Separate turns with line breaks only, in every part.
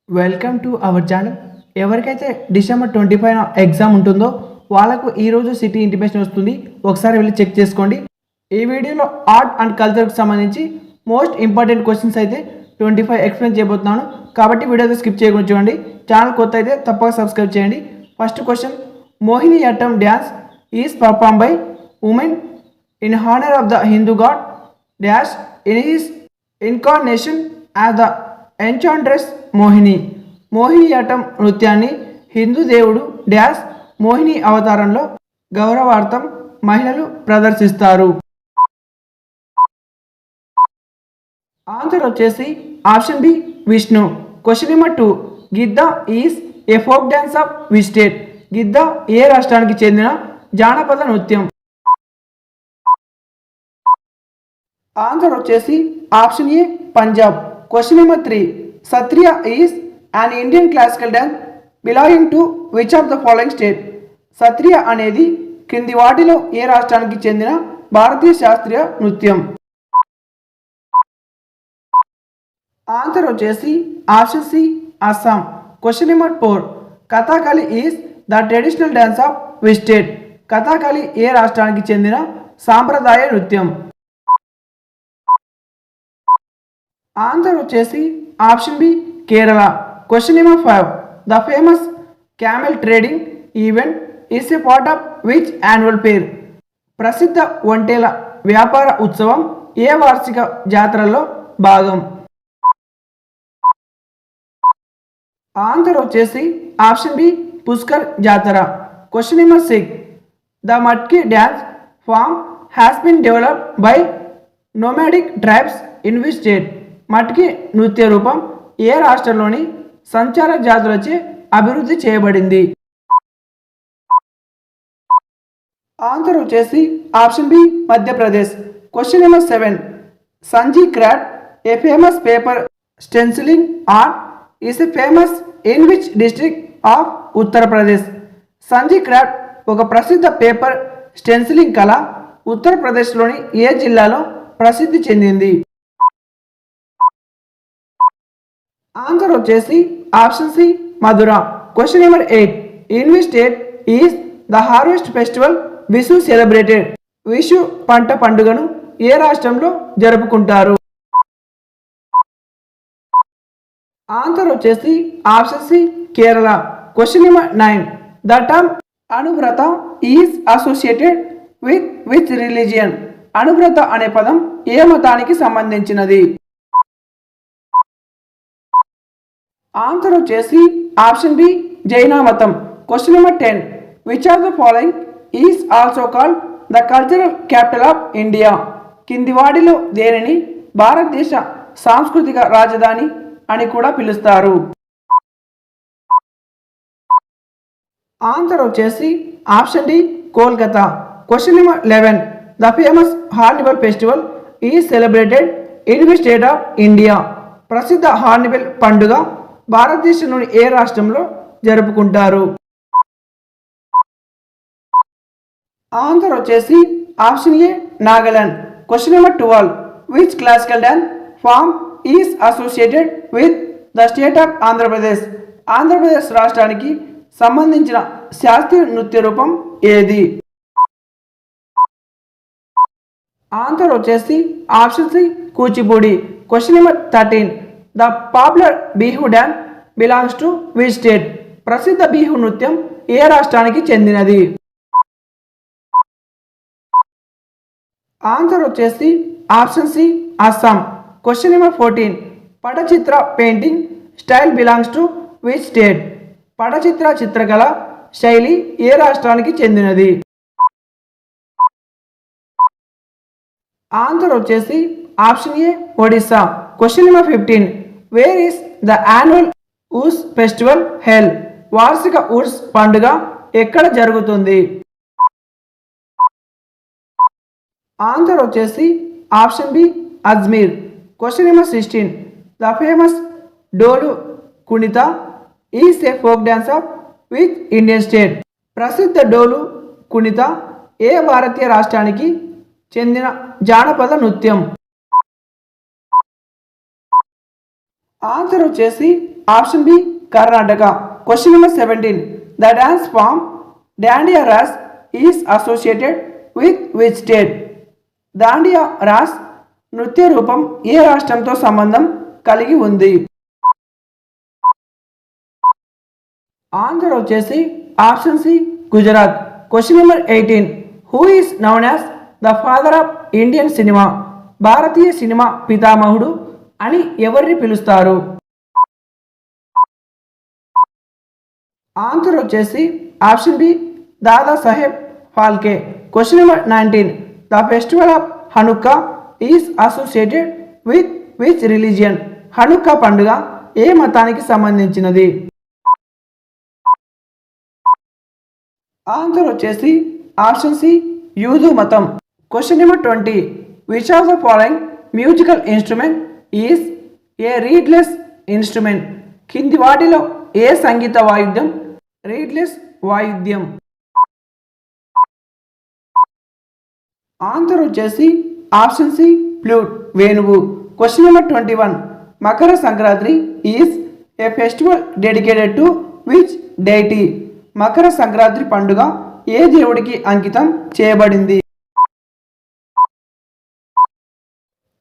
Welcome to our channel. ఎవరికైతే December 25 exam ఉంటుందో వాళ్ళకు ఈరోజు సిటీ ఇంటిమేషన్ వస్తుంది. ఒకసారి వెళ్ళి చెక్ చేసుకోండి. ఈ వీడియోలో ఆర్ట్ అండ్ కల్చర్కి సంబంధించి మోస్ట్ ఇంపార్టెంట్ క్వశ్చన్స్ అయితే 25 ఎక్స్ప్లెయిన్ చేయబోతున్నాను. కాబట్టి వీడియో స్కిప్ చేయకుండా చూడండి. ఛానల్ కొత్త అయితే తప్పక సబ్స్క్రైబ్ చేయండి. First question, Mohini Attam dance is perform by women in honour of the Hindu god dash in his incarnation as the enchantress Mohini. Mohiniyattam నృత్యాన్ని హిందూ దేవుడు డ్యాష్ మోహిని అవతారంలో గౌరవార్థం మహిళలు ప్రదర్శిస్తారు. ఆన్సర్ వచ్చేసి option B Vishnu. Question number 2, Giddha is a folk dance of which state. Giddha ఏ రాష్ట్రానికి చెందిన జానపద నృత్యం. ఆన్సర్ వచ్చేసి option A Punjab. Question number 3, Sattriya is an Indian classical dance belonging to which of the following state. Sattriya అనేది క్రింది వాటిలో ఏ రాష్ట్రానికి చెందిన భారతీయ శాస్త్రీయ నృత్యం. ఆన్సర్ వచ్చేసి option C Assam. Question number 4, Kathakali is the traditional dance of which state. Kathakali ఏ రాష్ట్రానికి చెందిన సాంప్రదాయ నృత్యం. ఆన్సర్ వచ్చేసి option B Kerala. Question number 5, the famous camel trading event is a part of which annual fair. ప్రసిద్ధ ఒంటేల వ్యాపార ఉత్సవం ఏ వార్షిక జాతరలో భాగం. ఆన్సర్ వచ్చేసి ఆప్షన్ బి పుష్కర్ జాతర. Question number 6, the Matki dance form has been developed by nomadic tribes in which state. Matki నృత్య రూపం ఏ రాష్ట్రంలోని సంచార జాతులచే అభివృద్ధి చేయబడింది. ఆన్సర్ వచ్చేసి option B Madhya Pradesh. Question number 7, Sanjhi craft a famous paper stencilling art is a famous in which district of Uttar Pradesh. Sanjhi craft ఒక ప్రసిద్ధ paper stencilling కళ ఉత్తరప్రదేశ్లోని ఏ జిల్లాలో ప్రసిద్ధి చెందింది. ఆన్సర్ వచ్చేసి option C Mathura. Question number 8, in which state is the harvest festival Vishu celebrated. Vishu పంట పండుగను ఏ రాష్ట్రంలో జరుపుకుంటారు. ఆన్సర్ వచ్చేసి option C Kerala. Question number 9, the term Anuvrata is associated with which religion. Anuvrata అనే పదం ఏ మతానికి సంబంధించినది. ఆన్సర్ వచ్చేసి ఆప్షన్ బి జైన మతం. Question number 10, which of the following is also called the cultural capital of India. కింది వాటిలో దేనిని భారతదేశ సాంస్కృతిక రాజధాని అని కూడా పిలుస్తారు. ఆన్సర్ వచ్చేసి option D Kolkata. Question number 11, the famous Hornbill festival is celebrated in which state of India. ప్రసిద్ధ హార్నిబల్ పండుగ భారతదేశంలోని ఏ రాష్ట్రంలో జరుపుకుంటారు. ఆన్సర్ వచ్చేసి option A Nagaland. Question number 12, which classical dance form is associated with the state of Andhra Pradesh. Andhra Pradesh రాష్ట్రానికి సంబంధించిన శాస్త్రీయ నృత్య రూపం ఏది. ఆన్సర్ వచ్చేసి option C Kuchipudi. Question number 13, the popular Bihu dance belongs to which state. ప్రసిద్ధ బిహు నృత్యం ఏ రాష్ట్రానికి చెందినది. ఆన్సర్ వచ్చేసి option C Assam. Question number 14, Patachitra painting style belongs to which state. Patachitra చిత్రకళ శైలి ఏ రాష్ట్రానికి చెందినది. ఆన్సర్ వచ్చేసి option A Odisha. Question number 15, where is the annual Urs festival held. వార్షిక ఉర్స్ పండుగ ఎక్కడ జరుగుతుంది. ఆన్సర్ వచ్చేసి option B Ajmer. Question number 16, the famous Dollu Kunitha is a folk dance of which Indian state. ప్రసిద్ధ డోలు కుణిత ఏ భారతీయ రాష్ట్రానికి చెందిన జానపద నృత్యం. ఆన్సర్ వచ్చేసి option B Karnataka. Question number 17. The dance form Dandiya Raas is associated with which state? Dandiya Raas నృత్య రూపం ఏ రాష్ట్రంతో సంబంధం కలిగి ఉంది? ఆన్సర్ వచ్చేసి option C Gujarat. Question number 18. Who is known as the father of Indian cinema? భారతీయ సినిమా పితామహుడు అని ఎవరిని పిలుస్తారు? ఆన్సర్ వచ్చేసి option B Dada Saheb Phalke. Question number 19. The festival of Hanukkah is associated with which religion? Hanukkah పండుగ ఏ మతానికి సంబంధించినది? ఆన్సర్ వచ్చేసి ఆప్షన్ సి యూదు మతం. Question number 20. Which of the following musical instrument is a reedless instrument? కింది వాటిలో ఏ సంగీత వాయిద్యం రీడ్లెస్ వాయిద్యం? ఆన్సర్ వచ్చేసి ఆప్షన్ సి ఫ్లూట్ వేణువు. Question number 21. Makar Sankranti is a festival dedicated to which deity? Makar Sankranti పండుగ ఏ దేవుడికి అంకితం చేయబడింది?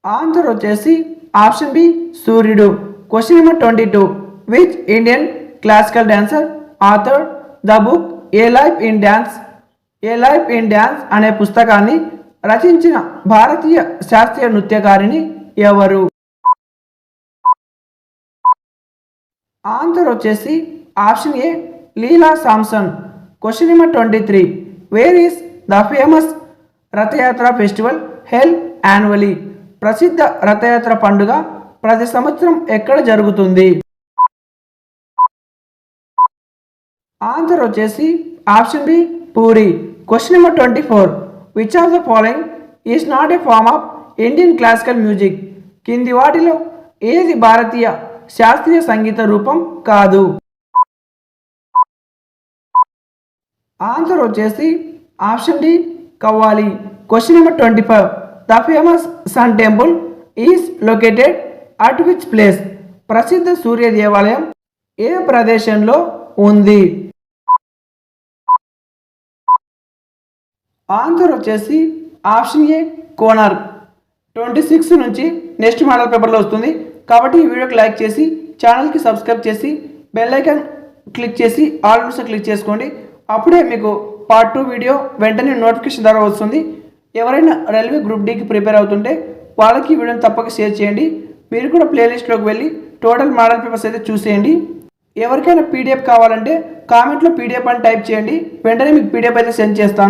ఆన్సర్ వచ్చేసి ఆప్షన్ బి సూర్యుడు. Question number 22. Which Indian classical dancer author the book a life in dance? A life in dance అనే పుస్తకాన్ని రచించిన భారతీయ శాస్త్రీయ నృత్యకారిణి ఎవరు? ఆన్సర్ వచ్చేసి option A Leela Samson. Question number 23. Where is the famous Rath Yatra festival held annually? ప్రసిద్ధ రథయాత్ర పండుగ ప్రతి సంవత్సరం ఎక్కడ జరుగుతుంది? ఆన్సర్ వచ్చేసి option B Puri. Question number 24. Which of the following is not a form of Indian classical music? కింది వాటిలో ఏది భారతీయ శాస్త్రీయ సంగీత రూపం కాదు? ఆన్సర్ వచ్చేసి option D qawwali. Question number 25. The famous sun temple is located at which place? ప్రసిద్ధ సూర్య దేవాలయం ఏ ప్రదేశంలో ఉంది? ఆన్సర్ వచ్చేసి ఆప్షన్ ఏ కోనార్క్. 26 నుంచి నెక్స్ట్ మోడల్ పేపర్లో వస్తుంది కాబట్టి ఈ వీడియోకి లైక్ చేసి ఛానల్కి సబ్స్క్రైబ్ చేసి బెల్ ఐకాన్ క్లిక్ చేసి ఆల్ నోట్స్ క్లిక్ చేసుకోండి. అప్పుడే మీకు పార్ట్ 2 వీడియో వెంటనే నోటిఫికేషన్ ద్వారా వస్తుంది. ఎవరైనా రైల్వే గ్రూప్ డీకి ప్రిపేర్ అవుతుంటే వాళ్ళకి ఈ వీడియోని తప్పక షేర్ చేయండి. మీరు కూడా ప్లేలిస్ట్లోకి వెళ్ళి టోటల్ మోడల్ పేపర్స్ అయితే చూసేయండి. ఎవరికైనా పీడిఎఫ్ కావాలంటే కామెంట్లో పీడిఎఫ్ అని టైప్ చేయండి, వెంటనే మీకు పీడిఎఫ్ అయితే సెండ్ చేస్తాను.